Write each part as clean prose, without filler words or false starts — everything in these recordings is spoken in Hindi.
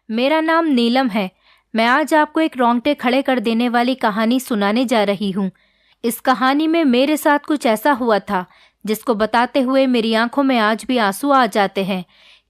मेरा नाम नीलम है। मैं आज आपको एक रोंगटे खड़े कर देने वाली कहानी सुनाने जा रही हूँ। इस कहानी में मेरे साथ कुछ ऐसा हुआ था जिसको बताते हुए मेरी आंखों में आज भी आंसू आ जाते हैं,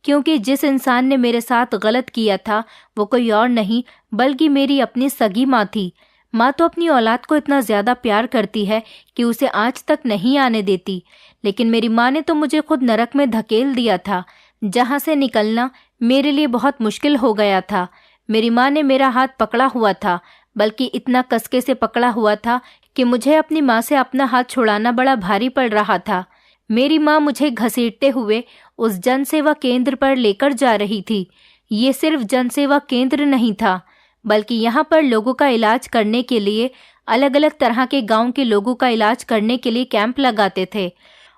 क्योंकि जिस इंसान ने मेरे साथ गलत किया था वो कोई और नहीं बल्कि मेरी अपनी सगी माँ थी। माँ तो अपनी औलाद को इतना ज़्यादा प्यार करती है कि उसे आज तक नहीं आने देती, लेकिन मेरी माँ ने तो मुझे खुद नरक में धकेल दिया था, जहाँ से निकलना मेरे लिए बहुत मुश्किल हो गया था। मेरी माँ ने मेरा हाथ पकड़ा हुआ था, बल्कि इतना कसके से पकड़ा हुआ था कि मुझे अपनी माँ से अपना हाथ छुड़ाना बड़ा भारी पड़ रहा था। मेरी माँ मुझे घसीटते हुए उस जनसेवा केंद्र पर लेकर जा रही थी। ये सिर्फ जनसेवा केंद्र नहीं था, बल्कि यहाँ पर लोगों का इलाज करने के लिए अलग अलग तरह के गांव के लोगों का इलाज करने के लिए कैंप लगाते थे,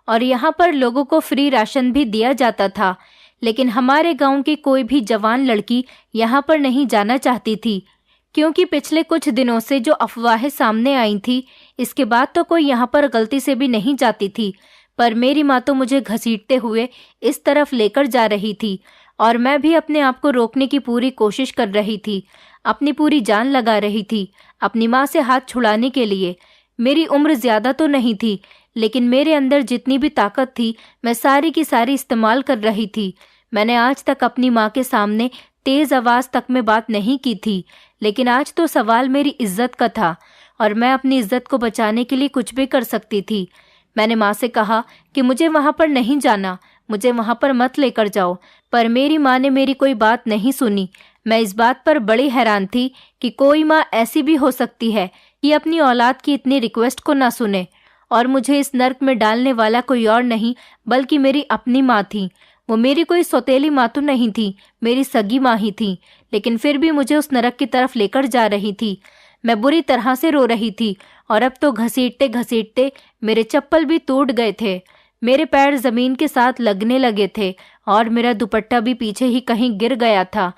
और यहाँ पर लोगों को फ्री राशन भी दिया जाता था। लेकिन हमारे गांव की कोई भी जवान लड़की यहाँ पर नहीं जाना चाहती थी, क्योंकि पिछले कुछ दिनों से जो अफवाहें सामने आई थी, इसके बाद तो कोई यहाँ पर गलती से भी नहीं जाती थी। पर मेरी माँ तो मुझे घसीटते हुए इस तरफ लेकर जा रही थी, और मैं भी अपने आप को रोकने की पूरी कोशिश कर रही थी, अपनी पूरी जान लगा रही थी अपनी माँ से हाथ छुड़ाने के लिए। मेरी उम्र ज़्यादा तो नहीं थी, लेकिन मेरे अंदर जितनी भी ताकत थी मैं सारी की सारी इस्तेमाल कर रही थी। मैंने आज तक अपनी माँ के सामने तेज़ आवाज़ तक में बात नहीं की थी, लेकिन आज तो सवाल मेरी इज्जत का था, और मैं अपनी इज्जत को बचाने के लिए कुछ भी कर सकती थी। मैंने माँ से कहा कि मुझे वहाँ पर नहीं जाना, मुझे वहाँ पर मत लेकर जाओ, पर मेरी माँ ने मेरी कोई बात नहीं सुनी। मैं इस बात पर बड़ी हैरान थी कि कोई माँ ऐसी भी हो सकती है कि अपनी औलाद की इतनी रिक्वेस्ट को ना सुने, और मुझे इस नर्क में डालने वाला कोई और नहीं बल्कि मेरी अपनी माँ थी। वो मेरी कोई सौतेली माँ तो नहीं थी, मेरी सगी माँ ही थी, लेकिन फिर भी मुझे उस नरक की तरफ लेकर जा रही थी। मैं बुरी तरह से रो रही थी, और अब तो घसीटते घसीटते मेरे चप्पल भी टूट गए थे। मेरे पैर जमीन के साथ लगने लगे थे, और मेरा दुपट्टा भी पीछे ही कहीं गिर गया था।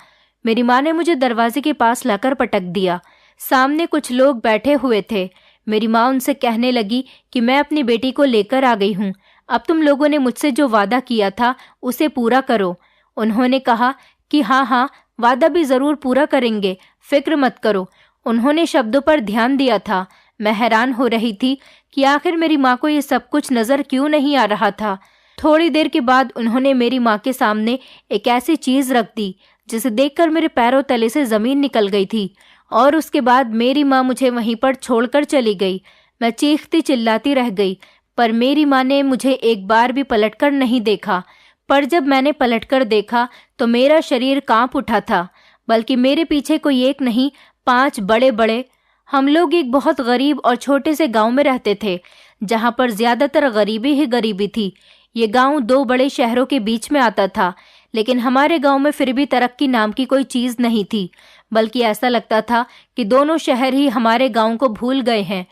मेरी माँ ने मुझे दरवाजे के पास लाकर पटक दिया। सामने कुछ लोग बैठे हुए थे। मेरी माँ उनसे कहने लगी कि मैं अपनी बेटी को लेकर आ गई हूँ, अब तुम लोगों ने मुझसे जो वादा किया था उसे पूरा करो। उन्होंने कहा कि हाँ हाँ, वादा भी ज़रूर पूरा करेंगे, फिक्र मत करो। उन्होंने शब्दों पर ध्यान दिया था। मैं हैरान हो रही थी कि आखिर मेरी माँ को ये सब कुछ नज़र क्यों नहीं आ रहा था। थोड़ी देर के बाद उन्होंने मेरी माँ के सामने एक ऐसी चीज़ रख दी जिसे देखकर मेरे पैरों तले से ज़मीन निकल गई थी, और उसके बाद मेरी माँ मुझे वहीं पर छोड़कर चली गई। मैं चीखती चिल्लाती रह गई, पर मेरी माँ ने मुझे एक बार भी पलटकर नहीं देखा। पर जब मैंने पलटकर देखा तो मेरा शरीर कांप उठा था, बल्कि मेरे पीछे कोई एक नहीं 5 बड़े बड़े। हम लोग एक बहुत गरीब और छोटे से गांव में रहते थे, जहां पर ज्यादातर गरीबी ही गरीबी थी। ये गांव 2 बड़े शहरों के बीच में आता था, लेकिन हमारे गांव में फिर भी तरक्की नाम की कोई चीज़ नहीं थी, बल्कि ऐसा लगता था कि दोनों शहर ही हमारे गांव को भूल गए हैं।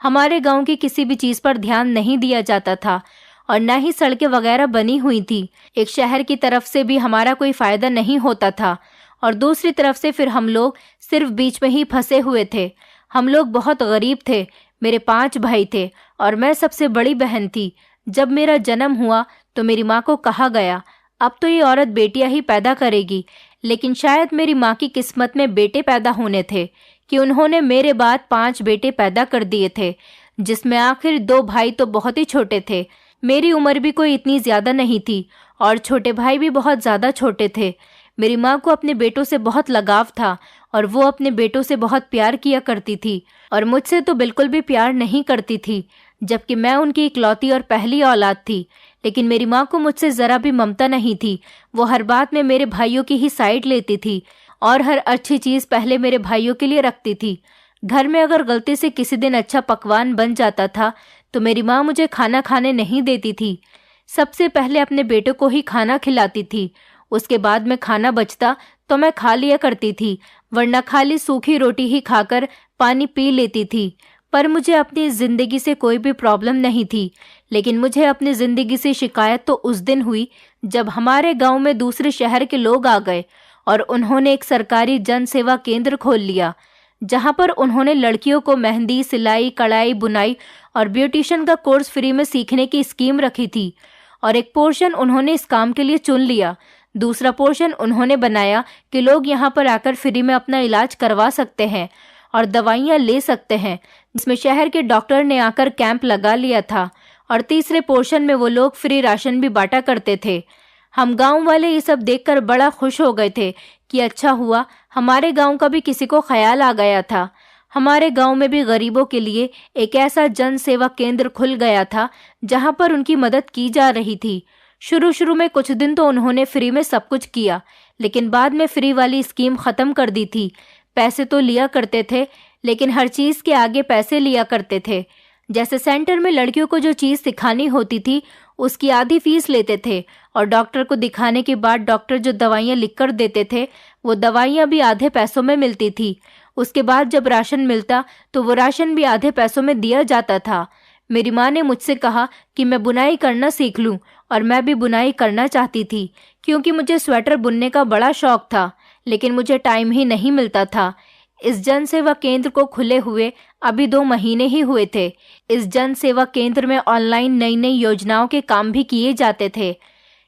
हमारे गांव की किसी भी चीज़ पर ध्यान नहीं दिया जाता था, और न ही सड़कें वगैरह बनी हुई थी। एक शहर की तरफ से भी हमारा कोई फ़ायदा नहीं होता था, और दूसरी तरफ से फिर हम लोग सिर्फ बीच में ही फंसे हुए थे। हम लोग बहुत गरीब थे। मेरे 5 भाई थे, और मैं सबसे बड़ी बहन थी। जब मेरा जन्म हुआ तो मेरी माँ को कहा गया, अब तो ये औरत बेटियां ही पैदा करेगी। लेकिन शायद मेरी माँ की किस्मत में बेटे पैदा होने थे कि उन्होंने मेरे बाद 5 बेटे पैदा कर दिए थे, जिसमें आखिर 2 भाई तो बहुत ही छोटे थे। मेरी उम्र भी कोई इतनी ज़्यादा नहीं थी, और छोटे भाई भी बहुत ज़्यादा छोटे थे। मेरी माँ को अपने बेटों से बहुत लगाव था, और वो अपने बेटों से बहुत प्यार किया करती थी, और मुझसे तो बिल्कुल भी प्यार नहीं करती थी, जबकि मैं उनकी इकलौती और पहली औलाद थी। लेकिन मेरी माँ को मुझसे ज़रा भी ममता नहीं थी। वो हर बात में मेरे भाइयों की ही साइड लेती थी, और हर अच्छी चीज़ पहले मेरे भाइयों के लिए रखती थी। घर में अगर गलती से किसी दिन अच्छा पकवान बन जाता था तो मेरी माँ मुझे खाना खाने नहीं देती थी। सबसे पहले अपने बेटों को ही खाना खिलाती थी। उसके बाद में खाना बचता तो मैं खा लिया करती थी, वरना खाली सूखी रोटी ही खाकर पानी पी लेती थी। पर मुझे अपनी ज़िंदगी से कोई भी प्रॉब्लम नहीं थी, लेकिन मुझे अपनी ज़िंदगी से शिकायत तो उस दिन हुई जब हमारे गांव में दूसरे शहर के लोग आ गए, और उन्होंने एक सरकारी जन सेवा केंद्र खोल लिया, जहां पर उन्होंने लड़कियों को मेहंदी, सिलाई, कढ़ाई, बुनाई और ब्यूटिशियन का कोर्स फ्री में सीखने की स्कीम रखी थी, और एक पोर्शन उन्होंने इस काम के लिए चुन लिया, दूसरा पोर्शन उन्होंने बनाया कि लोग यहाँ पर आकर फ्री में अपना इलाज करवा सकते हैं और दवाइयाँ ले सकते हैं, जिसमें शहर के डॉक्टर ने आकर कैंप लगा लिया था। और तीसरे पोर्शन में वो लोग फ्री राशन भी बांटा करते थे। हम गांव वाले ये सब देखकर बड़ा खुश हो गए थे कि अच्छा हुआ हमारे गांव का भी किसी को ख्याल आ गया था। हमारे गांव में भी गरीबों के लिए एक ऐसा जन सेवा केंद्र खुल गया था जहां पर उनकी मदद की जा रही थी। शुरू शुरू में कुछ दिन तो उन्होंने फ्री में सब कुछ किया, लेकिन बाद में फ्री वाली स्कीम खत्म कर दी थी। पैसे तो लिया करते थे, लेकिन हर चीज के आगे पैसे लिया करते थे। जैसे सेंटर में लड़कियों को जो चीज सिखानी होती थी उसकी आधी फीस लेते थे, और डॉक्टर को दिखाने के बाद डॉक्टर जो दवाइयाँ लिख कर देते थे वो दवाइयाँ भी आधे पैसों में मिलती थी। उसके बाद जब राशन मिलता तो वो राशन भी आधे पैसों में दिया जाता था। मेरी माँ ने मुझसे कहा कि मैं बुनाई करना सीख लूं, और मैं भी बुनाई करना चाहती थी क्योंकि मुझे स्वेटर बुनने का बड़ा शौक था, लेकिन मुझे टाइम ही नहीं मिलता था। इस जन सेवा केंद्र को खुले हुए अभी 2 महीने ही हुए थे। इस जन सेवा केंद्र में ऑनलाइन नई नई योजनाओं के काम भी किए जाते थे,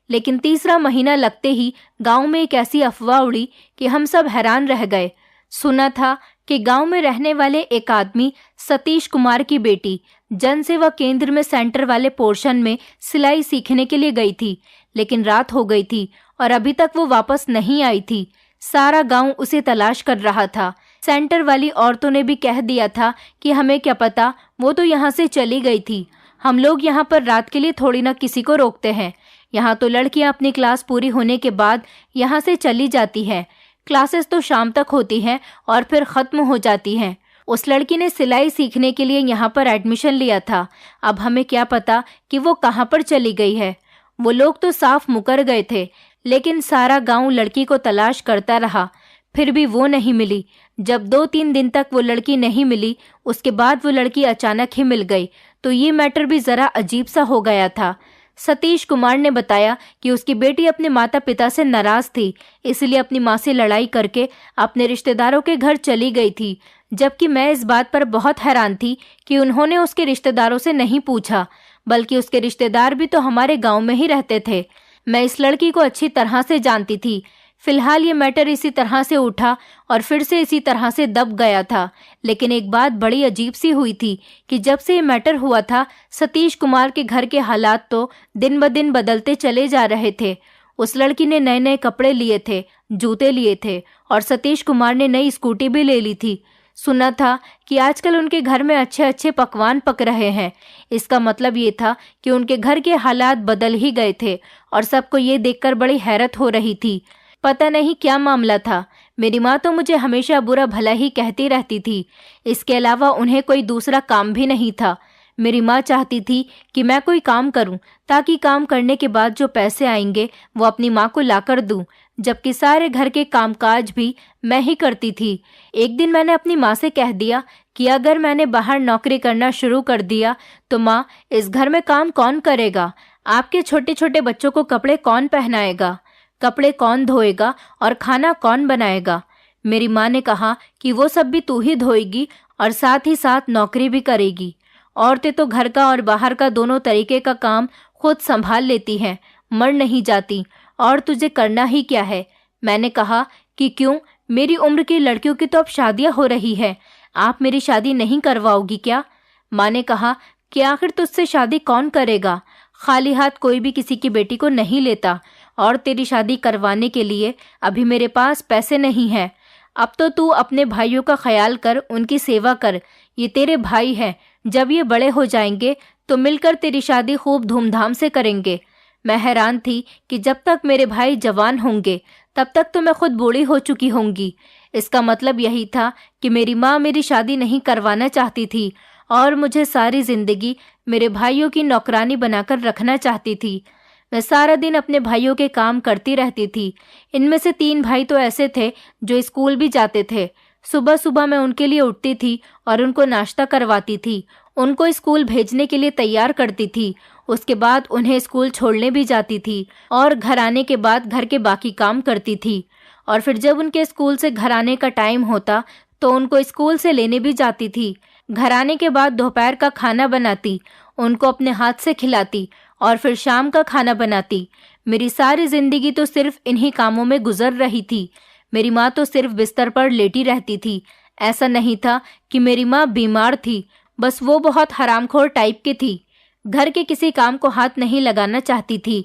लेकिन तीसरा महीना लगते ही गांव में एक ऐसी अफवाह उड़ी कि हम सब हैरान रह गए। सुना था कि गांव में रहने वाले एक आदमी सतीश कुमार की बेटी जन सेवा केंद्र में सेंटर वाले पोर्शन में सिलाई सीखने के लिए गई थी, लेकिन रात हो गई थी और अभी तक वो वापस नहीं आई थी। सारा गांव उसे तलाश कर रहा था। सेंटर वाली औरतों ने भी कह दिया था कि हमें क्या पता, वो तो यहाँ से चली गई थी। हम लोग यहाँ पर रात के लिए थोड़ी ना किसी को रोकते हैं। यहाँ तो लड़कियाँ अपनी क्लास पूरी होने के बाद यहाँ से चली जाती हैं। क्लासेस तो शाम तक होती हैं और फिर ख़त्म हो जाती हैं। उस लड़की ने सिलाई सीखने के लिए यहाँ पर एडमिशन लिया था। अब हमें क्या पता कि वो कहाँ पर चली गई है। वो लोग तो साफ मुकर गए थे, लेकिन सारा गांव लड़की को तलाश करता रहा, फिर भी वो नहीं मिली। जब 2-3 दिन तक वो लड़की नहीं मिली, उसके बाद वो लड़की अचानक ही मिल गई, तो ये मैटर भी ज़रा अजीब सा हो गया था। सतीश कुमार ने बताया कि उसकी बेटी अपने माता पिता से नाराज़ थी, इसलिए अपनी माँ से लड़ाई करके अपने रिश्तेदारों के घर चली गई थी। जबकि मैं इस बात पर बहुत हैरान थी कि उन्होंने उसके रिश्तेदारों से नहीं पूछा, बल्कि उसके रिश्तेदार भी तो हमारे गांव में ही रहते थे। मैं इस लड़की को अच्छी तरह से जानती थी। फिलहाल ये मैटर इसी तरह से उठा और फिर से इसी तरह से दब गया था। लेकिन एक बात बड़ी अजीब सी हुई थी कि जब से ये मैटर हुआ था, सतीश कुमार के घर के हालात तो दिन ब दिन बदलते चले जा रहे थे। उस लड़की ने नए नए कपड़े लिए थे, जूते लिए थे, और सतीश कुमार ने नई स्कूटी भी ले ली थी। सुना था कि आजकल उनके घर में अच्छे अच्छे पकवान पक रहे हैं। इसका मतलब ये था कि उनके घर के हालात बदल ही गए थे, और सबको ये देखकर बड़ी हैरत हो रही थी। पता नहीं क्या मामला था। मेरी माँ तो मुझे हमेशा बुरा भला ही कहती रहती थी। इसके अलावा उन्हें कोई दूसरा काम भी नहीं था। मेरी माँ चाहती थी कि मैं कोई काम करूं, ताकि काम करने के बाद जो पैसे आएंगे वो अपनी माँ को लाकर दूं, जबकि सारे घर के कामकाज भी मैं ही करती थी। एक दिन मैंने अपनी माँ से कह दिया कि अगर मैंने बाहर नौकरी करना शुरू कर दिया तो माँ, इस घर में काम कौन करेगा? आपके छोटे छोटे बच्चों को कपड़े कौन पहनाएगा? कपड़े कौन धोएगा और खाना कौन बनाएगा? मेरी माँ ने कहा कि वो सब भी तू ही धोएगी और साथ ही साथ नौकरी भी करेगी। औरतें तो घर का और बाहर का दोनों तरीके का काम खुद संभाल लेती हैं, मर नहीं जाती, और तुझे करना ही क्या है? मैंने कहा कि क्यों, मेरी उम्र की लड़कियों की तो अब शादियां हो रही है, आप मेरी शादी नहीं करवाओगी क्या? माँ ने कहा कि आखिर तुझसे शादी कौन करेगा? खाली हाथ कोई भी किसी की बेटी को नहीं लेता, और तेरी शादी करवाने के लिए अभी मेरे पास पैसे नहीं हैं। अब तो तू अपने भाइयों का ख्याल कर, उनकी सेवा कर। ये तेरे भाई हैं, जब ये बड़े हो जाएंगे तो मिलकर तेरी शादी खूब धूमधाम से करेंगे। मैं हैरान थी कि जब तक मेरे भाई जवान होंगे तब तक तो मैं खुद बूढ़ी हो चुकी होंगी। इसका मतलब यही था कि मेरी माँ मेरी शादी नहीं करवाना चाहती थी और मुझे सारी जिंदगी मेरे भाइयों की नौकरानी बनाकर रखना चाहती थी। मैं सारा दिन अपने भाइयों के काम करती रहती थी। इनमें से 3 भाई तो ऐसे थे जो स्कूल भी जाते थे। सुबह सुबह मैं उनके लिए उठती थी और उनको नाश्ता करवाती थी, उनको स्कूल भेजने के लिए तैयार करती थी। उसके बाद उन्हें स्कूल छोड़ने भी जाती थी और घर आने के बाद घर के बाकी काम करती थी। और फिर जब उनके स्कूल से घर आने का टाइम होता तो उनको स्कूल से लेने भी जाती थी। घर आने के बाद दोपहर का खाना बनाती, उनको अपने हाथ से खिलाती और फिर शाम का खाना बनाती। मेरी सारी जिंदगी तो सिर्फ इन्हीं कामों में गुजर रही थी। मेरी माँ तो सिर्फ बिस्तर पर लेटी रहती थी। ऐसा नहीं था कि मेरी माँ बीमार थी, बस वो बहुत हरामखोर टाइप की थी। घर के किसी काम को हाथ नहीं लगाना चाहती थी।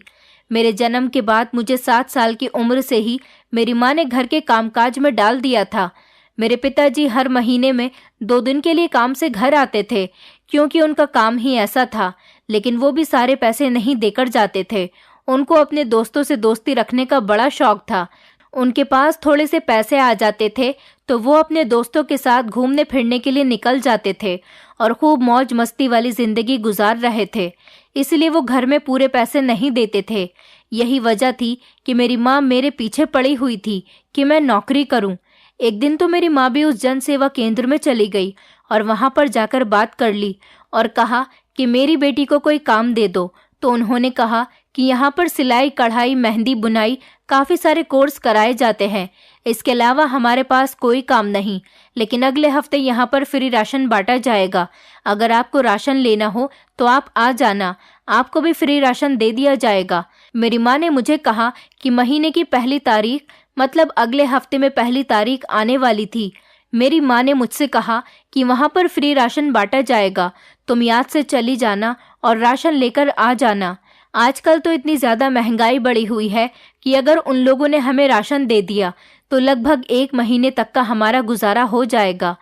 मेरे जन्म के बाद मुझे 7 साल की उम्र से ही मेरी माँ ने घर के कामकाज में डाल दिया था। मेरे पिताजी हर महीने में 2 दिन के लिए काम से घर आते थे, क्योंकि उनका काम ही ऐसा था। लेकिन वो भी सारे पैसे नहीं देकर जाते थे। उनको अपने दोस्तों से दोस्ती रखने का बड़ा शौक था। उनके पास थोड़े से पैसे आ जाते थे तो वो अपने दोस्तों के साथ घूमने फिरने के लिए निकल जाते थे और खूब मौज मस्ती वाली जिंदगी गुजार रहे थे। इसलिए वो घर में पूरे पैसे नहीं देते थे। यही वजह थी कि मेरी माँ मेरे पीछे पड़ी हुई थी कि मैं नौकरी करूं। एक दिन तो मेरी माँ भी उस जन सेवा केंद्र में चली गई और वहां पर जाकर बात कर ली और कहा कि मेरी बेटी को कोई काम दे दो। तो उन्होंने कहा कि यहाँ पर सिलाई, कढ़ाई, मेहंदी, बुनाई काफ़ी सारे कोर्स कराए जाते हैं। इसके अलावा हमारे पास कोई काम नहीं, लेकिन अगले हफ्ते यहाँ पर फ्री राशन बांटा जाएगा। अगर आपको राशन लेना हो तो आप आ जाना, आपको भी फ्री राशन दे दिया जाएगा। मेरी माँ ने मुझे कहा कि महीने की पहली तारीख मतलब अगले हफ्ते में पहली तारीख आने वाली थी। मेरी माँ ने मुझसे कहा कि वहाँ पर फ्री राशन बांटा जाएगा, तुम याद से चली जाना और राशन लेकर आ जाना। आजकल तो इतनी ज़्यादा महंगाई बढ़ी हुई है कि अगर उन लोगों ने हमें राशन दे दिया तो लगभग 1 महीने तक का हमारा गुजारा हो जाएगा।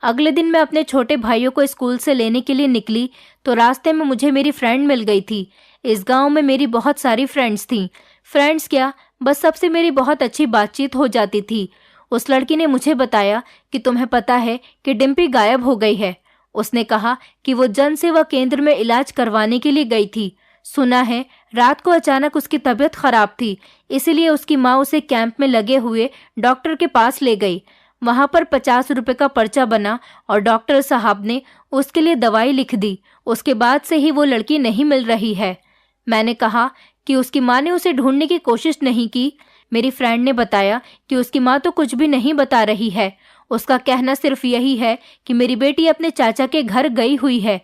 अगले दिन मैं अपने छोटे भाइयों को स्कूल से लेने के लिए निकली तो रास्ते में मुझे मेरी फ्रेंड मिल गई थी। इस गांव में मेरी बहुत सारी फ्रेंड्स थीं। फ्रेंड्स क्या, बस सबसे मेरी बहुत अच्छी बातचीत हो जाती थी। उस लड़की ने मुझे बताया कि तुम्हें पता है कि डिम्पी गायब हो गई है। उसने कहा कि वो जन सेवा केंद्र में इलाज करवाने के लिए गई थी। सुना है रात को अचानक उसकी तबीयत खराब थी, इसीलिए उसकी माँ उसे कैंप में लगे हुए डॉक्टर के पास ले गई। वहां पर 50 रुपए का पर्चा बना और डॉक्टर साहब ने उसके लिए दवाई लिख दी। उसके बाद से ही वो लड़की नहीं मिल रही है। मैंने कहा कि उसकी माँ ने उसे ढूंढने की कोशिश नहीं की। मेरी फ्रेंड ने बताया कि उसकी माँ तो कुछ भी नहीं बता रही है। उसका कहना सिर्फ यही है कि मेरी बेटी अपने चाचा के घर गई हुई है,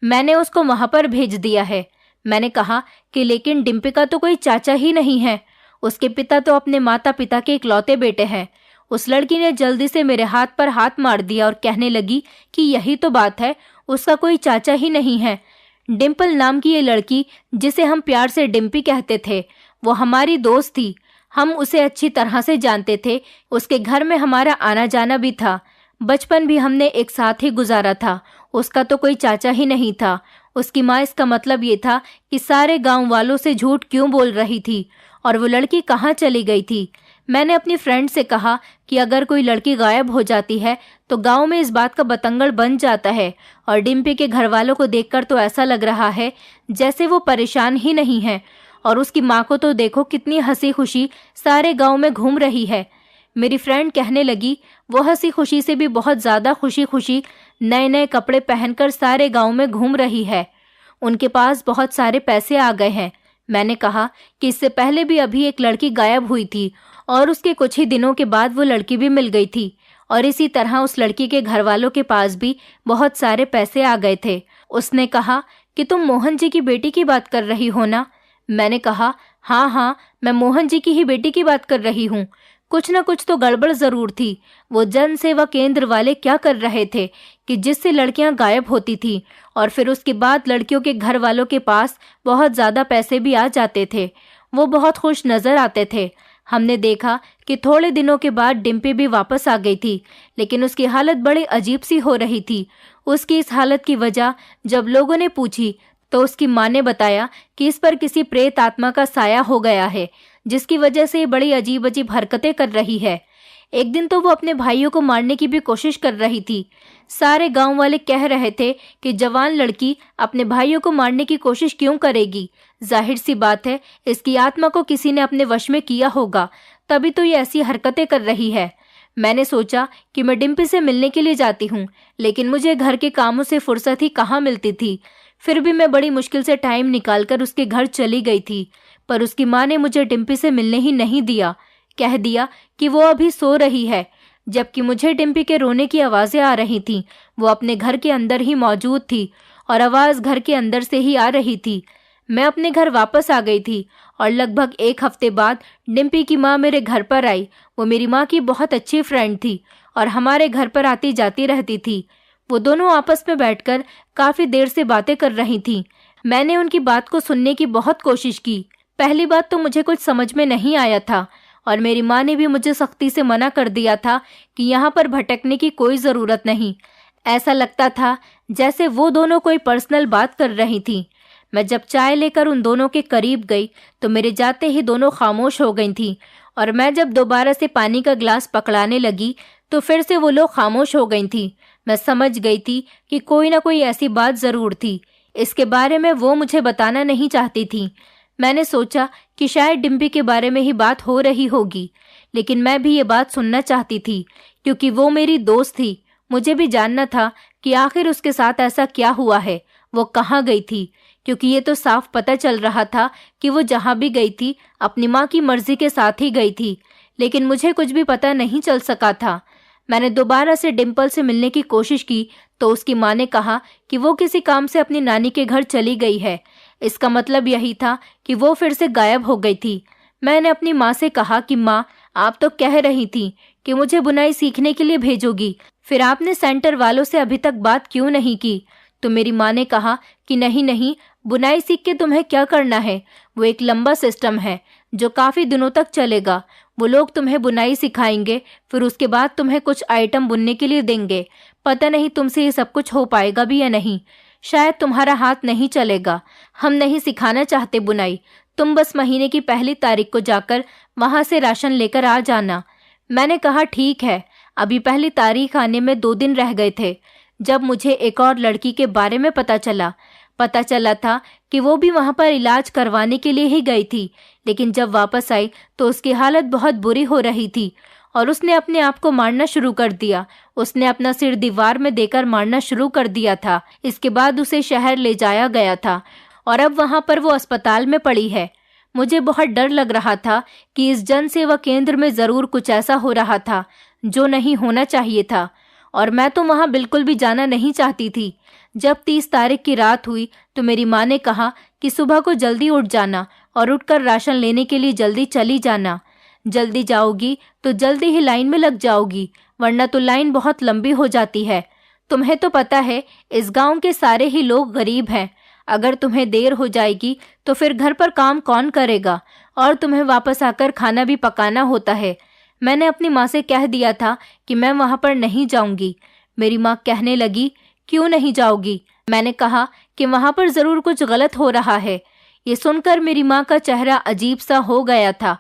मैंने उसको वहां पर भेज दिया है। मैंने कहा कि लेकिन डिम्पी का तो कोई चाचा ही नहीं है, उसके पिता तो अपने माता पिता के इकलौते बेटे हैं। उस लड़की ने जल्दी से मेरे हाथ पर हाथ मार दिया और कहने लगी कि यही तो बात है, उसका कोई चाचा ही नहीं है। डिम्पल नाम की ये लड़की, जिसे हम प्यार से डिम्पी कहते थे, वो हमारी दोस्त थी। हम उसे अच्छी तरह से जानते थे। उसके घर में हमारा आना जाना भी था। बचपन भी हमने एक साथ ही गुजारा था। उसका तो कोई चाचा ही नहीं था। उसकी माँ इसका मतलब ये था कि सारे गांव वालों से झूठ क्यों बोल रही थी और वो लड़की कहाँ चली गई थी। मैंने अपनी फ्रेंड से कहा कि अगर कोई लड़की गायब हो जाती है तो गांव में इस बात का बतंगड़ बन जाता है और डिम्पी के घर वालों को देखकर तो ऐसा लग रहा है जैसे वो परेशान ही नहीं है। और उसकी माँ को तो देखो कितनी हंसी खुशी सारे गांव में घूम रही है। मेरी फ्रेंड कहने लगी वो हंसी खुशी से भी बहुत ज़्यादा खुशी खुशी नए नए कपड़े पहनकर सारे गांव में घूम रही है। उनके पास बहुत सारे पैसे आ गए हैं। मैंने कहा कि इससे पहले भी अभी एक लड़की गायब हुई थी और उसके कुछ ही दिनों के बाद वो लड़की भी मिल गई थी और इसी तरह उस लड़की के घर वालों के पास भी बहुत सारे पैसे आ गए थे। उसने कहा कि तुम मोहन जी की बेटी की बात कर रही हो ना? मैंने कहा हाँ, मैं मोहन जी की ही बेटी की बात कर रही हूँ। कुछ न कुछ तो गड़बड़ जरूर थी। वो जन सेवा केंद्र वाले क्या कर रहे थे कि जिससे लड़कियां गायब होती थी और फिर उसके बाद लड़कियों के घर वालों के पास बहुत ज़्यादा पैसे भी आ जाते थे। वो बहुत खुश नज़र आते थे। हमने देखा कि थोड़े दिनों के बाद डिम्पी भी वापस आ गई थी, लेकिन उसकी हालत बड़ी अजीब सी हो रही थी। उसकी इस हालत की वजह जब लोगों ने पूछी तो उसकी माँ ने बताया कि इस पर किसी प्रेत आत्मा का साया हो गया है, जिसकी वजह से ये बड़ी अजीब अजीब हरकतें कर रही है। एक दिन तो वो अपने भाइयों को मारने की भी कोशिश कर रही थी। सारे गांव वाले कह रहे थे कि जवान लड़की अपने भाइयों को मारने की कोशिश क्यों करेगी। जाहिर सी बात है इसकी आत्मा को किसी ने अपने वश में किया होगा, तभी तो ये ऐसी हरकतें कर रही है। मैंने सोचा कि मैं डिम्पी से मिलने के लिए जाती हूँ, लेकिन मुझे घर के कामों से फुर्सत ही कहाँ मिलती थी। फिर भी मैं बड़ी मुश्किल से टाइम निकालकर उसके घर चली गई थी, पर उसकी माँ ने मुझे डिम्पी से मिलने ही नहीं दिया। कह दिया कि वो अभी सो रही है, जबकि मुझे डिम्पी के रोने की आवाज़ें आ रही थीं। वो अपने घर के अंदर ही मौजूद थी और आवाज़ घर के अंदर से ही आ रही थी। मैं अपने घर वापस आ गई थी और लगभग 1 हफ्ते बाद डिम्पी की माँ मेरे घर पर आई। वो मेरी माँ की बहुत अच्छी फ्रेंड थी और हमारे घर पर आती जाती रहती थी। वो दोनों आपस में बैठकर काफी देर से बातें कर रही थीं। मैंने उनकी बात को सुनने की बहुत कोशिश की। पहली बात तो मुझे कुछ समझ में नहीं आया था और मेरी माँ ने भी मुझे सख्ती से मना कर दिया था कि यहाँ पर भटकने की कोई ज़रूरत नहीं। ऐसा लगता था जैसे वो दोनों कोई पर्सनल बात कर रही थीं। मैं जब चाय लेकर उन दोनों के करीब गई तो मेरे जाते ही दोनों खामोश हो गई थीं और मैं जब दोबारा से पानी का ग्लास पकड़ाने लगी तो फिर से वो लोग खामोश हो गई थीं। मैं समझ गई थी कि कोई ना कोई ऐसी बात ज़रूर थी। इसके बारे में वो मुझे बताना नहीं चाहती थी। मैंने सोचा कि शायद डिम्पी के बारे में ही बात हो रही होगी, लेकिन मैं भी ये बात सुनना चाहती थी क्योंकि वो मेरी दोस्त थी। मुझे भी जानना था कि आखिर उसके साथ ऐसा क्या हुआ है, वो कहाँ गई थी, क्योंकि ये तो साफ पता चल रहा था कि वो जहाँ भी गई थी अपनी माँ की मर्जी के साथ ही गई थी, लेकिन मुझे कुछ भी पता नहीं चल सका था। मैंने दोबारा से डिम्पल से मिलने की कोशिश की तो उसकी माँ ने कहा कि वो किसी काम से अपनी नानी के घर चली गई है। इसका मतलब यही था कि वो फिर से गायब हो गई थी। मैंने अपनी माँ से कहा कि माँ, आप तो कह रही थी कि मुझे बुनाई सीखने के लिए भेजोगी, फिर आपने सेंटर वालों से अभी तक बात क्यों नहीं की? तो मेरी माँ ने कहा कि नहीं नहीं, बुनाई सीख के तुम्हें क्या करना है, वो एक लंबा सिस्टम है जो काफ़ी दिनों तक चलेगा। वो लोग तुम्हें बुनाई सिखाएंगे, फिर उसके बाद तुम्हें कुछ आइटम बुनने के लिए देंगे। पता नहीं तुमसे ये सब कुछ हो पाएगा भी या नहीं, शायद तुम्हारा हाथ नहीं चलेगा। हम नहीं सिखाना चाहते बुनाई, तुम बस महीने की पहली तारीख को जाकर वहाँ से राशन लेकर आ जाना। मैंने कहा ठीक है। अभी पहली तारीख आने में 2 दिन रह गए थे जब मुझे एक और लड़की के बारे में पता चला था कि वो भी वहाँ पर इलाज करवाने के लिए ही गई थी, लेकिन जब वापस आई तो उसकी हालत बहुत बुरी हो रही थी और उसने अपने आप को मारना शुरू कर दिया। उसने अपना सिर दीवार में देकर मारना शुरू कर दिया था। इसके बाद उसे शहर ले जाया गया था और अब वहाँ पर वो अस्पताल में पड़ी है। मुझे बहुत डर लग रहा था कि इस जन सेवा केंद्र में ज़रूर कुछ ऐसा हो रहा था जो नहीं होना चाहिए था और मैं तो वहाँ बिल्कुल भी जाना नहीं चाहती थी। जब 30 तारीख की रात हुई तो मेरी माँ ने कहा कि सुबह को जल्दी उठ जाना और उठकर राशन लेने के लिए जल्दी चली जाना। जल्दी जाओगी तो जल्दी ही लाइन में लग जाओगी, वरना तो लाइन बहुत लंबी हो जाती है। तुम्हें तो पता है इस गांव के सारे ही लोग गरीब हैं। अगर तुम्हें देर हो जाएगी तो फिर घर पर काम कौन करेगा और तुम्हें वापस आकर खाना भी पकाना होता है। मैंने अपनी माँ से कह दिया था कि मैं वहाँ पर नहीं जाऊंगी। मेरी माँ कहने लगी, क्यों नहीं जाओगी? मैंने कहा कि वहाँ पर ज़रूर कुछ गलत हो रहा है। ये सुनकर मेरी माँ का चेहरा अजीब सा हो गया था।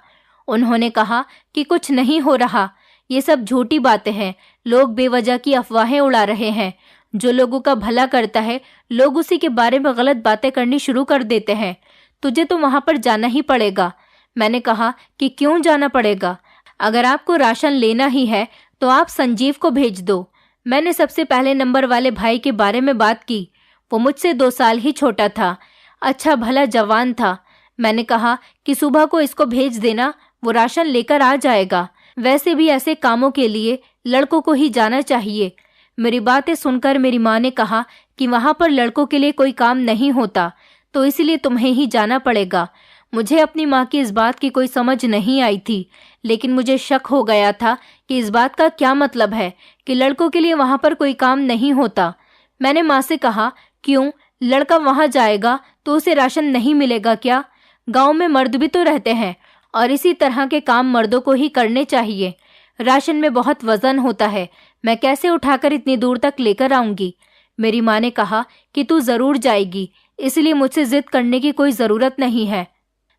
उन्होंने कहा कि कुछ नहीं हो रहा, ये सब झूठी बातें हैं, लोग बेवजह की अफवाहें उड़ा रहे हैं। जो लोगों का भला करता है लोग उसी के बारे में गलत बातें करनी शुरू कर देते हैं। तुझे तो वहाँ पर जाना ही पड़ेगा। मैंने कहा कि क्यों जाना पड़ेगा? अगर आपको राशन लेना ही है तो आप संजीव को भेज दो। मैंने सबसे पहले नंबर वाले भाई के बारे में बात की। वो मुझसे 2 साल ही छोटा था, अच्छा भला जवान था। मैंने कहा कि सुबह को इसको भेज देना, वो राशन लेकर आ जाएगा। वैसे भी ऐसे कामों के लिए लड़कों को ही जाना चाहिए। मेरी बातें सुनकर मेरी माँ ने कहा कि वहाँ पर लड़कों के लिए कोई काम नहीं होता, तो इसलिए तुम्हें ही जाना पड़ेगा। मुझे अपनी माँ की इस बात की कोई समझ नहीं आई थी, लेकिन मुझे शक हो गया था कि इस बात का क्या मतलब है कि लड़कों के लिए वहाँ पर कोई काम नहीं होता। मैंने माँ से कहा, क्यों? लड़का वहाँ जाएगा तो उसे राशन नहीं मिलेगा क्या? गांव में मर्द भी तो रहते हैं और इसी तरह के काम मर्दों को ही करने चाहिए। राशन में बहुत वजन होता है, मैं कैसे उठाकर इतनी दूर तक लेकर आऊंगी? मेरी माँ ने कहा कि तू ज़रूर जाएगी, इसलिए मुझसे जिद करने की कोई ज़रूरत नहीं है।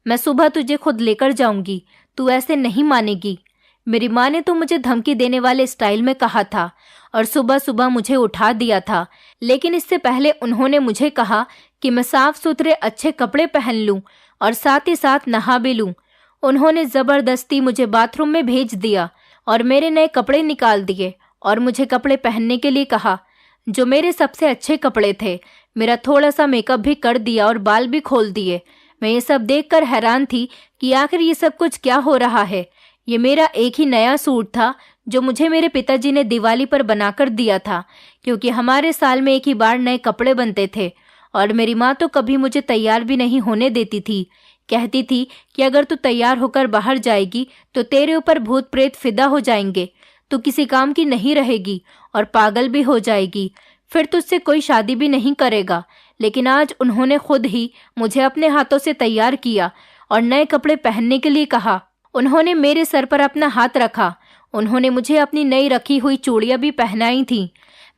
मैं सुबह तुझे खुद लेकर जाऊंगी, तू ऐसे नहीं मानेगी। मेरी माँ ने तो मुझे धमकी देने वाले स्टाइल में कहा था और सुबह सुबह मुझे उठा दिया था, लेकिन इससे पहले उन्होंने मुझे कहा कि मैं साफ सुथरे अच्छे कपड़े पहन लूं और साथ ही साथ नहा भी लूं। उन्होंने ज़बरदस्ती मुझे बाथरूम में भेज दिया और मेरे नए कपड़े निकाल दिए और मुझे कपड़े पहनने के लिए कहा, जो मेरे सबसे अच्छे कपड़े थे। मेरा थोड़ा सा मेकअप भी कर दिया और बाल भी खोल दिए। मैं ये सब देखकर हैरान थी कि आखिर ये सब कुछ क्या हो रहा है। ये मेरा एक ही नया सूट था जो मुझे मेरे पिताजी ने दिवाली पर बनाकर दिया था, क्योंकि हमारे साल में एक ही बार नए कपड़े बनते थे और मेरी माँ तो कभी मुझे तैयार भी नहीं होने देती थी। कहती थी कि अगर तू तैयार होकर बाहर जाएगी तो तेरे ऊपर भूत प्रेत फिदा हो जाएंगे, तू किसी काम की नहीं रहेगी और पागल भी हो जाएगी, फिर तुझसे कोई शादी भी नहीं करेगा। लेकिन आज उन्होंने खुद ही मुझे अपने हाथों से तैयार किया और नए कपड़े पहनने के लिए कहा। उन्होंने मेरे सर पर अपना हाथ रखा। उन्होंने मुझे अपनी नई रखी हुई चूड़ियां भी पहनाई थीं।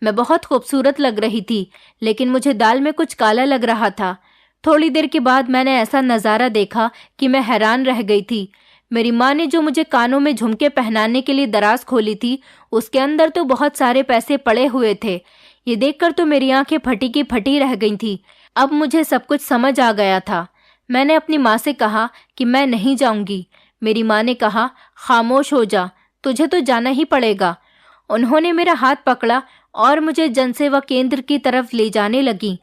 मैं बहुत खूबसूरत लग रही थी, लेकिन मुझे दाल में कुछ काला लग रहा था। थोड़ी देर के बाद मैंने ऐसा नज़ारा देखा कि मैं हैरान रह गई थी। मेरी माँ ने जो मुझे कानों में झुमके पहनाने के लिए दराज खोली थी, उसके अंदर तो बहुत सारे पैसे पड़े हुए थे। ये देखकर तो मेरी आंखें फटी की फटी रह गई थी। अब मुझे सब कुछ समझ आ गया था। मैंने अपनी माँ से कहा कि मैं नहीं जाऊंगी। मेरी माँ ने कहा, खामोश हो जा, तुझे तो जाना ही पड़ेगा। उन्होंने मेरा हाथ पकड़ा और मुझे जनसेवा केंद्र की तरफ ले जाने लगी।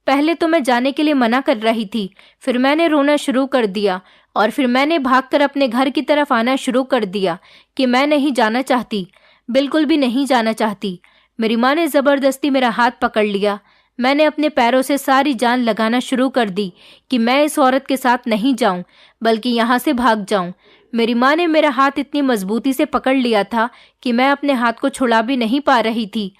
पहले तो मैं जाने के लिए मना कर रही थी, फिर मैंने रोना शुरू कर दिया और फिर मैंने भागकर अपने घर की तरफ आना शुरू कर दिया कि मैं नहीं जाना चाहती, बिल्कुल भी नहीं जाना चाहती। मेरी माँ ने ज़बरदस्ती मेरा हाथ पकड़ लिया। मैंने अपने पैरों से सारी जान लगाना शुरू कर दी कि मैं इस औरत के साथ नहीं जाऊं, बल्कि यहाँ से भाग जाऊं। मेरी माँ ने मेरा हाथ इतनी मजबूती से पकड़ लिया था कि मैं अपने हाथ को छुड़ा भी नहीं पा रही थी।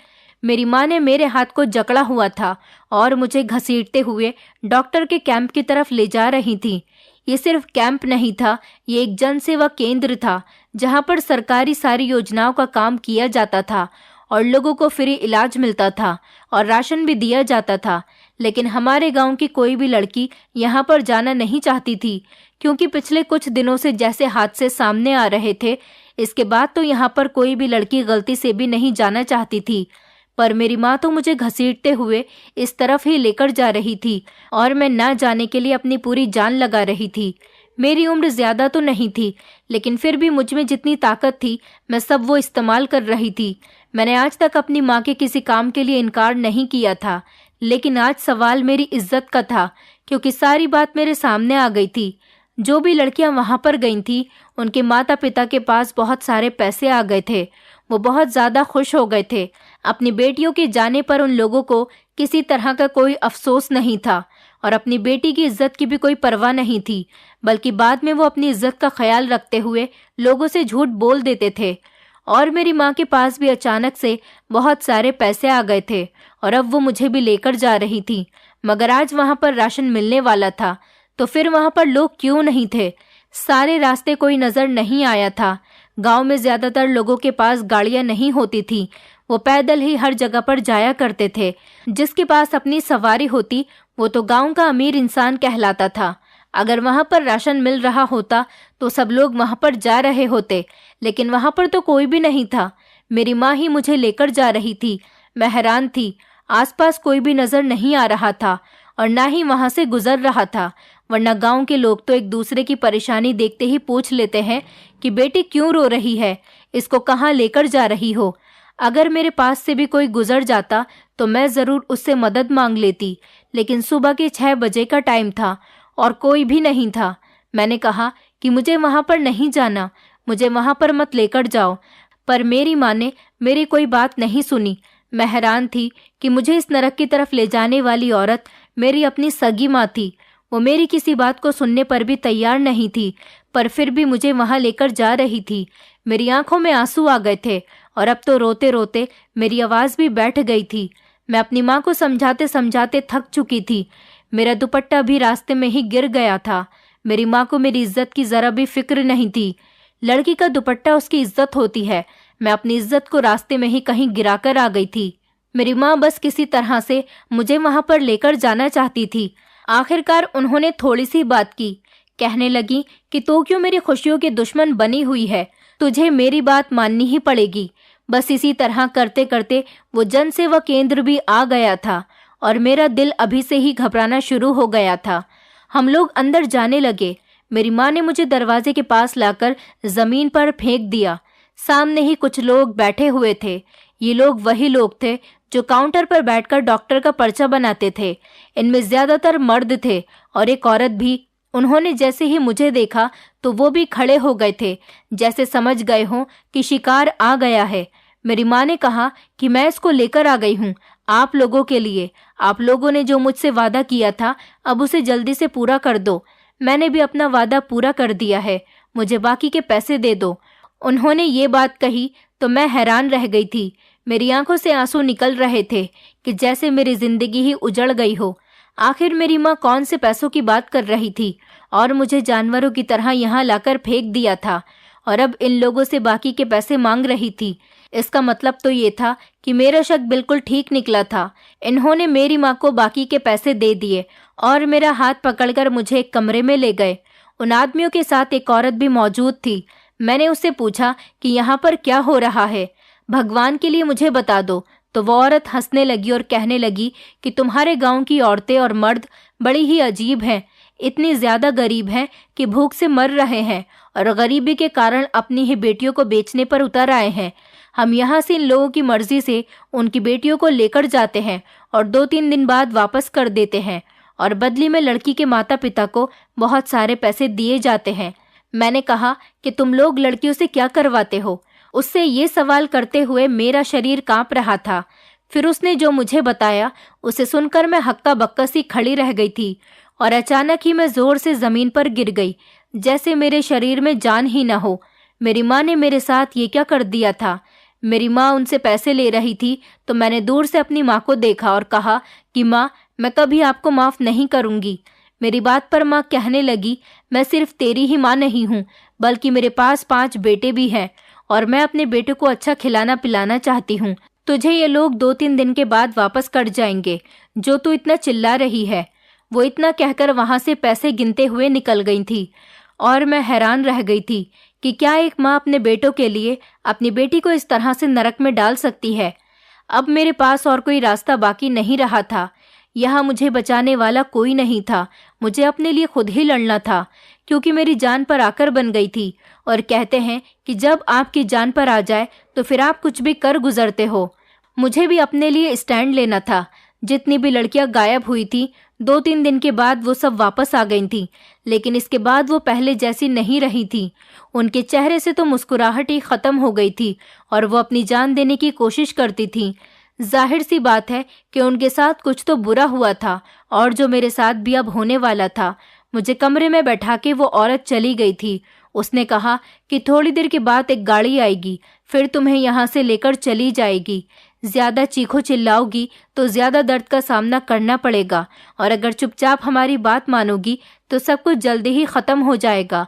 मेरी माँ ने मेरे हाथ को जकड़ा हुआ था और मुझे घसीटते हुए डॉक्टर के कैंप की तरफ ले जा रही थी। ये सिर्फ कैंप नहीं था, ये एक जनसेवा केंद्र था जहाँ पर सरकारी सारी योजनाओं का काम किया जाता था और लोगों को फ्री इलाज मिलता था और राशन भी दिया जाता था। लेकिन हमारे गांव की कोई भी लड़की यहाँ पर जाना नहीं चाहती थी, क्योंकि पिछले कुछ दिनों से जैसे हादसे सामने आ रहे थे, इसके बाद तो यहाँ पर कोई भी लड़की गलती से भी नहीं जाना चाहती थी। पर मेरी माँ तो मुझे घसीटते हुए इस तरफ ही लेकर जा रही थी और मैं ना जाने के लिए अपनी पूरी जान लगा रही थी। मेरी उम्र ज्यादा तो नहीं थी, लेकिन फिर भी मुझ में जितनी ताकत थी मैं सब वो इस्तेमाल कर रही थी। मैंने आज तक अपनी माँ के किसी काम के लिए इनकार नहीं किया था, लेकिन आज सवाल मेरी इज्जत का था, क्योंकि सारी बात मेरे सामने आ गई थी। जो भी लड़कियां वहां पर गई थी, उनके माता पिता के पास बहुत सारे पैसे आ गए थे। वो बहुत ज्यादा खुश हो गए थे। अपनी बेटियों के जाने पर उन लोगों को किसी तरह का कोई अफसोस नहीं था और अपनी बेटी की इज्जत की भी कोई परवाह नहीं थी, बल्कि बाद में वो अपनी इज्जत का ख्याल रखते हुए लोगों से झूठ बोल देते थे। और मेरी माँ के पास भी अचानक से बहुत सारे पैसे आ गए थे और अब वो मुझे भी लेकर जा रही थी। मगर आज वहाँ पर राशन मिलने वाला था, तो फिर वहाँ पर लोग क्यों नहीं थे? सारे रास्ते कोई नजर नहीं आया था। गांव में ज्यादातर लोगों के पास गाड़ियां नहीं होती थी, वो पैदल ही हर जगह पर जाया करते थे। जिसके पास अपनी सवारी होती वो तो गांव का अमीर इंसान कहलाता था। अगर वहां पर राशन मिल रहा होता तो सब लोग वहां पर जा रहे होते, लेकिन वहां पर तो कोई भी नहीं था। मेरी माँ ही मुझे लेकर जा रही थी। मैं हैरान थी, आसपास कोई भी नजर नहीं आ रहा था और ना ही वहां से गुजर रहा था, वरना गांव के लोग तो एक दूसरे की परेशानी देखते ही पूछ लेते हैं कि बेटी क्यों रो रही है, इसको कहाँ लेकर जा रही हो। अगर मेरे पास से भी कोई गुजर जाता तो मैं जरूर उससे मदद मांग लेती, लेकिन सुबह के 6 बजे का टाइम था और कोई भी नहीं था। मैंने कहा कि मुझे वहां पर नहीं जाना, मुझे वहां पर मत लेकर जाओ, पर मेरी माँ ने मेरी कोई बात नहीं सुनी। मैं हैरान थी कि मुझे इस नरक की तरफ ले जाने वाली औरत मेरी अपनी सगी माँ थी। वो मेरी किसी बात को सुनने पर भी तैयार नहीं थी, पर फिर भी मुझे वहां लेकर जा रही थी। मेरी आंखों में आंसू आ गए थे और अब तो रोते रोते मेरी आवाज भी बैठ गई थी। मैं अपनी माँ को समझाते समझाते थक चुकी थी। मेरा दुपट्टा भी रास्ते में ही गिर गया था। मेरी माँ को मेरी इज्जत की जरा भी फिक्र नहीं थी। लड़की का दुपट्टा उसकी इज्जत होती है। मैं अपनी इज्जत को रास्ते में ही कहीं गिराकर आ गई थी। मेरी माँ बस किसी तरह से मुझे वहां पर लेकर जाना चाहती थी। आखिरकार उन्होंने थोड़ी सी बात की। कहने लगी कि तो क्यों मेरी खुशियों की दुश्मन बनी हुई है, तुझे मेरी बात माननी ही पड़ेगी। बस इसी तरह करते करते वो जनसेवा केंद्र भी आ गया था और मेरा दिल अभी से ही घबराना शुरू हो गया था। हम लोग अंदर जाने लगे। मेरी माँ ने मुझे दरवाजे के पास लाकर जमीन पर फेंक दिया। सामने ही कुछ लोग बैठे हुए थे। ये लोग वही लोग थे जो काउंटर पर बैठकर डॉक्टर का पर्चा बनाते थे। इनमें ज्यादातर मर्द थे और एक औरत भी। उन्होंने जैसे ही मुझे देखा तो वो भी खड़े हो गए थे, जैसे समझ गए हों कि शिकार आ गया है। मेरी माँ ने कहा कि मैं इसको लेकर आ गई हूँ, आप लोगों के लिए। आप लोगों ने जो मुझसे वादा किया था, अब उसे जल्दी से पूरा कर दो। मैंने भी अपना वादा पूरा कर दिया है, मुझे बाकी के पैसे दे दो। उन्होंने ये बात कही तो मैं हैरान रह गई थी। मेरी आंखों से आंसू निकल रहे थे कि जैसे मेरी जिंदगी ही उजड़ गई हो। आखिर मेरी माँ कौन से पैसों की बात कर रही थी और मुझे जानवरों की तरह यहाँ लाकर फेंक दिया था, और अब इन लोगों से बाकी के पैसे मांग रही थी। इसका मतलब तो ये था कि मेरा शक बिल्कुल ठीक निकला था। इन्होंने मेरी माँ को बाकी के पैसे दे दिए और मेरा हाथ पकड़कर मुझे एक कमरे में ले गए। उन आदमियों के साथ एक औरत भी मौजूद थी। मैंने उससे पूछा कि यहाँ पर क्या हो रहा है, भगवान के लिए मुझे बता दो। तो वो औरत हंसने लगी और कहने लगी कि तुम्हारे गांव की औरतें और मर्द बड़ी ही अजीब हैं, इतनी ज्यादा गरीब हैं कि भूख से मर रहे हैं और गरीबी के कारण अपनी ही बेटियों को बेचने पर उतर आए हैं। हम यहाँ से इन लोगों की मर्जी से उनकी बेटियों को लेकर जाते हैं और 2-3 दिन बाद वापस कर देते हैं, और बदले में लड़की के माता पिता को बहुत सारे पैसे दिए जाते हैं। मैंने कहा कि तुम लोग लड़कियों से क्या करवाते हो? उससे ये सवाल करते हुए मेरा शरीर कांप रहा था। फिर उसने जो मुझे बताया उसे सुनकर मैं हक्का बक्का सी खड़ी रह गई थी, और अचानक ही मैं जोर से जमीन पर गिर गई, जैसे मेरे शरीर में जान ही न हो। मेरी माँ ने मेरे साथ ये क्या कर दिया था? मेरी माँ उनसे पैसे ले रही थी तो मैंने दूर से अपनी माँ को देखा और कहा कि माँ, मैं कभी आपको माफ नहीं करूंगी। मेरी बात पर माँ कहने लगी, मैं सिर्फ तेरी ही माँ नहीं हूँ, बल्कि मेरे पास 5 बेटे भी हैं और मैं अपने बेटे को अच्छा खिलाना पिलाना चाहती हूँ। तुझे ये लोग 2-3 दिन के बाद वापस कर जाएंगे, जो तू इतना चिल्ला रही है। वो इतना कहकर वहां से पैसे गिनते हुए निकल गई थी, और मैं हैरान रह गई थी कि क्या एक माँ अपने बेटों के लिए अपनी बेटी को इस तरह से नरक में डाल सकती है। अब मेरे पास और कोई रास्ता बाकी नहीं रहा था। यहाँ मुझे बचाने वाला कोई नहीं था। मुझे अपने लिए खुद ही लड़ना था, क्योंकि मेरी जान पर आकर बन गई थी। और कहते हैं कि जब आपकी जान पर आ जाए तो फिर आप कुछ भी कर गुजरते हो। मुझे भी अपने लिए स्टैंड लेना था। जितनी भी लड़कियां गायब हुई थी, 2-3 दिन के बाद वो सब वापस आ गई थी, लेकिन इसके बाद वो पहले जैसी नहीं रही थी। उनके चेहरे से तो मुस्कुराहट ही खत्म हो गई थी और वो अपनी जान देने की कोशिश करती थी। जाहिर सी बात है कि उनके साथ कुछ तो बुरा हुआ था, और जो मेरे साथ भी अब होने वाला था। मुझे कमरे में बैठा के वो औरत चली गई थी। उसने कहा कि थोड़ी देर के बाद एक गाड़ी आएगी, फिर तुम्हें यहाँ से लेकर चली जाएगी। ज्यादा चीखो चिल्लाओगी तो ज्यादा दर्द का सामना करना पड़ेगा, और अगर चुपचाप हमारी बात मानोगी तो सब कुछ जल्दी ही खत्म हो जाएगा।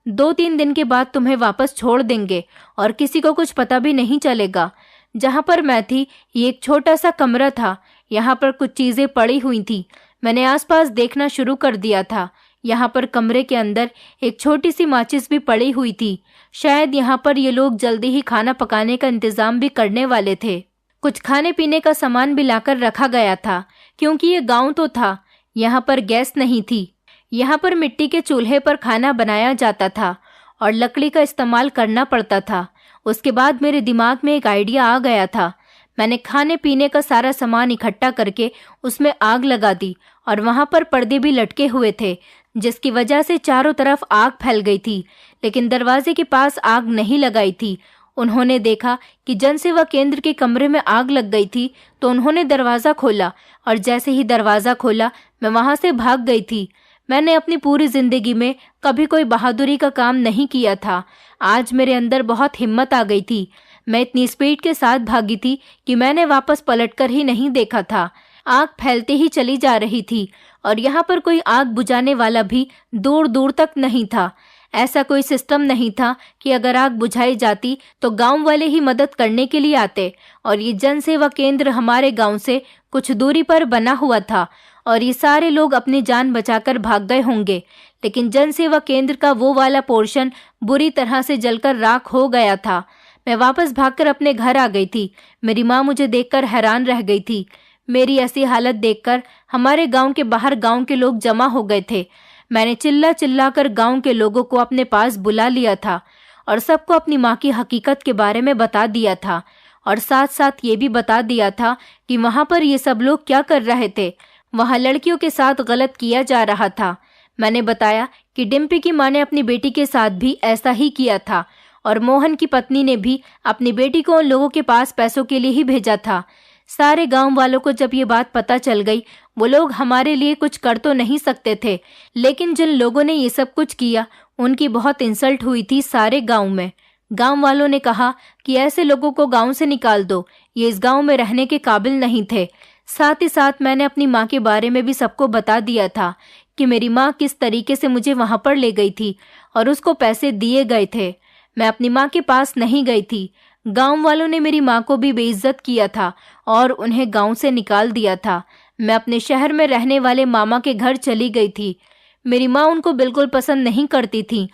2-3 दिन के बाद तुम्हें वापस छोड़ देंगे और किसी को कुछ पता भी नहीं चलेगा। जहाँ पर मैं थी ये एक छोटा सा कमरा था। यहाँ पर कुछ चीजें पड़ी हुई थी। मैंने आसपास देखना शुरू कर दिया था। यहाँ पर कमरे के अंदर एक छोटी सी माचिस भी पड़ी हुई थी। शायद यहाँ पर ये लोग जल्दी ही खाना पकाने का इंतजाम भी करने वाले थे। कुछ खाने पीने का सामान भी लाकर रखा गया था, क्योंकि ये गांव तो था। यहाँ पर गैस नहीं थी। यहाँ पर मिट्टी के चूल्हे पर खाना बनाया जाता था और लकड़ी का इस्तेमाल करना पड़ता था। उसके बाद मेरे दिमाग में एक आइडिया आ गया था। मैंने खाने पीने का सारा सामान इकट्ठा करके उसमें आग लगा दी, और वहां पर पर्दे भी लटके हुए थे, जिसकी वजह से चारों तरफ आग फैल गई थी, लेकिन दरवाजे के पास आग नहीं लगाई थी। उन्होंने देखा कि जनसेवा केंद्र के कमरे में आग लग गई थी, तो उन्होंने दरवाज़ा खोला, और जैसे ही दरवाज़ा खोला मैं वहां से भाग गई थी। मैंने अपनी पूरी जिंदगी में कभी कोई बहादुरी का काम नहीं किया था। आज मेरे अंदर बहुत हिम्मत आ गई थी। मैं इतनी स्पीड के साथ भागी थी कि मैंने वापस पलटकर ही नहीं देखा था। आग फैलते ही चली जा रही थी, और यहाँ पर कोई आग बुझाने वाला भी दूर दूर तक नहीं था। ऐसा कोई सिस्टम नहीं था कि अगर आग बुझाई जाती तो गांव वाले ही मदद करने के लिए आते, और ये जन सेवा केंद्र हमारे गांव से कुछ दूरी पर बना हुआ था, और ये सारे लोग अपनी जान बचाकर भाग गए होंगे। लेकिन जन सेवा केंद्र का वो वाला पोर्शन बुरी तरह से जलकर राख हो गया था। मैं वापस भागकर अपने घर आ गई थी। मेरी माँ मुझे देखकर हैरान रह गई थी। मेरी ऐसी हालत देखकर हमारे गांव के बाहर गांव के लोग जमा हो गए थे। मैंने चिल्ला चिल्ला कर गांव के लोगों को अपने पास बुला लिया था और सबको अपनी माँ की हकीकत के बारे में बता दिया था, और साथ साथ ये भी बता दिया था कि वहाँ पर ये सब लोग क्या कर रहे थे। वहाँ लड़कियों के साथ गलत किया जा रहा था। मैंने बताया कि डिम्पी की माँ ने अपनी बेटी के साथ भी ऐसा ही किया था, और मोहन की पत्नी ने भी अपनी बेटी को उन लोगों के पास पैसों के लिए ही भेजा था। सारे गांव वालों को जब ये बात पता चल गई, वो लोग हमारे लिए कुछ कर तो नहीं सकते थे, लेकिन जिन लोगों ने ये सब कुछ किया उनकी बहुत इंसल्ट हुई थी सारे गांव में। गांव वालों ने कहा कि ऐसे लोगों को गांव से निकाल दो, ये इस गांव में रहने के काबिल नहीं थे। साथ ही साथ मैंने अपनी माँ के बारे में भी सबको बता दिया था कि मेरी माँ किस तरीके से मुझे वहां पर ले गई थी और उसको पैसे दिए गए थे। मैं अपनी माँ के पास नहीं गई थी। गांव वालों ने मेरी माँ को भी बेइज्जत किया था और उन्हें गांव से निकाल दिया था। मैं अपने शहर में रहने वाले मामा के घर चली गई थी। मेरी माँ उनको बिल्कुल पसंद नहीं करती थी।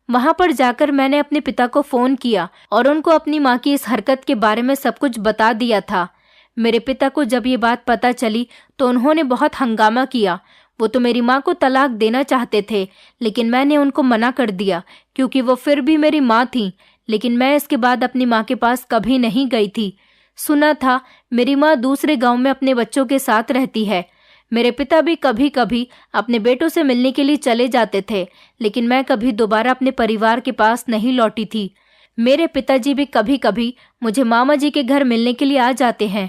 वहां पर जाकर मैंने अपने पिता को फोन किया और उनको अपनी माँ की इस हरकत के बारे में सब कुछ बता दिया था। मेरे पिता को जब ये बात पता चली तो उन्होंने बहुत हंगामा किया। वो तो मेरी माँ को तलाक देना चाहते थे, लेकिन मैंने उनको मना कर दिया क्योंकि वो फिर भी मेरी माँ थी। लेकिन मैं इसके बाद अपनी माँ के पास कभी नहीं गई थी। सुना था मेरी माँ दूसरे गांव में अपने बच्चों के साथ रहती है। मेरे पिता भी कभी कभी अपने बेटों से मिलने के लिए चले जाते थे, लेकिन मैं कभी दोबारा अपने परिवार के पास नहीं लौटी थी। मेरे पिताजी भी कभी कभी मुझे मामा जी के घर मिलने के लिए आ जाते हैं।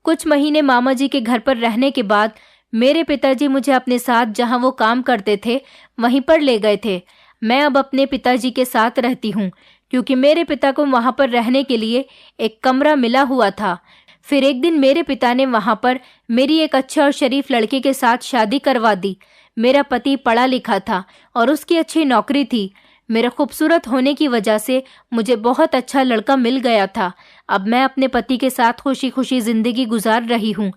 कुछ महीने मामा जी के घर पर रहने के बाद मेरे पिताजी मुझे अपने साथ जहां वो काम करते थे वहीं पर ले गए थे। मैं अब अपने पिताजी के साथ रहती हूँ क्योंकि मेरे पिता को वहां पर रहने के लिए एक कमरा मिला हुआ था। फिर एक दिन मेरे पिता ने वहां पर मेरी एक अच्छे और शरीफ लड़के के साथ शादी करवा दी। मेरा पति पढ़ा लिखा था और उसकी अच्छी नौकरी थी। मेरे खूबसूरत होने की वजह से मुझे बहुत अच्छा लड़का मिल गया था। अब मैं अपने पति के साथ खुशी खुशी जिंदगी गुजार रही हूँ।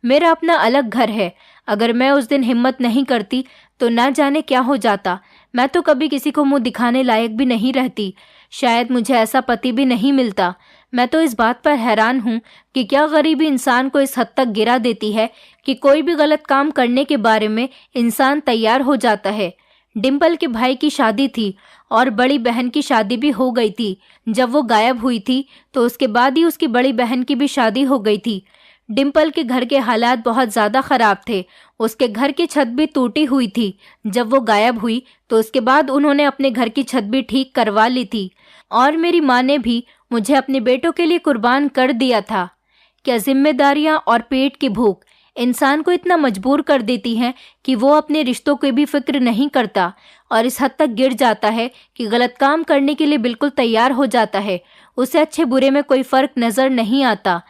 मेरा अपना अलग घर है। अगर मैं उस दिन हिम्मत नहीं करती तो ना जाने क्या हो जाता। मैं तो कभी किसी को मुंह दिखाने लायक भी नहीं रहती। शायद मुझे ऐसा पति भी नहीं मिलता। मैं तो इस बात पर हैरान हूँ कि क्या गरीबी इंसान को इस हद तक गिरा देती है कि कोई भी गलत काम करने के बारे में इंसान तैयार हो जाता है। डिम्पल के भाई की शादी थी और बड़ी बहन की शादी भी हो गई थी। जब वो गायब हुई थी तो उसके बाद ही उसकी बड़ी बहन की भी शादी हो गई थी। डिम्पल के घर के हालात बहुत ज़्यादा ख़राब थे। उसके घर की छत भी टूटी हुई थी। जब वो गायब हुई तो उसके बाद उन्होंने अपने घर की छत भी ठीक करवा ली थी और मेरी माँ ने भी मुझे अपने बेटों के लिए कुर्बान कर दिया था। क्या जिम्मेदारियाँ और पेट की भूख इंसान को इतना मजबूर कर देती हैं कि वो अपने रिश्तों की भी फिक्र नहीं करता और इस हद तक गिर जाता है कि गलत काम करने के लिए बिल्कुल तैयार हो जाता है। उसे अच्छे बुरे में कोई फ़र्क नज़र नहीं आता।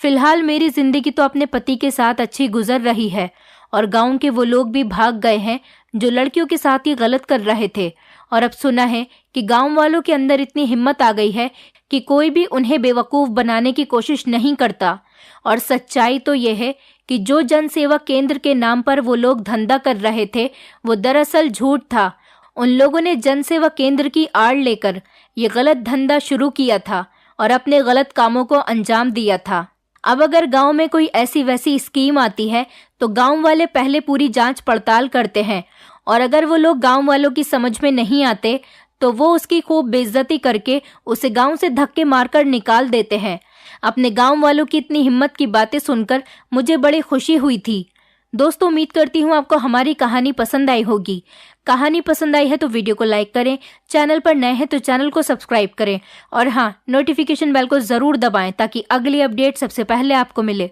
फिलहाल मेरी जिंदगी तो अपने पति के साथ अच्छी गुजर रही है और गांव के वो लोग भी भाग गए हैं जो लड़कियों के साथ ये गलत कर रहे थे। और अब सुना है कि गांव वालों के अंदर इतनी हिम्मत आ गई है कि कोई भी उन्हें बेवकूफ़ बनाने की कोशिश नहीं करता। और सच्चाई तो ये है कि जो जन सेवा केंद्र के नाम पर वो लोग धंधा कर रहे थे वो दरअसल झूठ था। उन लोगों ने जन सेवा केंद्र की आड़ लेकर ये गलत धंधा शुरू किया था और अपने गलत कामों को अंजाम दिया था। अब अगर गांव में कोई ऐसी वैसी स्कीम आती है तो गांव वाले पहले पूरी जांच पड़ताल करते हैं और अगर वो लोग गांव वालों की समझ में नहीं आते तो वो उसकी खूब बेइज्जती करके उसे गांव से धक्के मारकर निकाल देते हैं। अपने गांव वालों की इतनी हिम्मत की बातें सुनकर मुझे बड़ी खुशी हुई थी। दोस्तों, उम्मीद करती हूँ आपको हमारी कहानी पसंद आई होगी। कहानी पसंद आई है तो वीडियो को लाइक करें, चैनल पर नए हैं तो चैनल को सब्सक्राइब करें और हाँ, नोटिफिकेशन बेल को ज़रूर दबाएं ताकि अगली अपडेट सबसे पहले आपको मिले।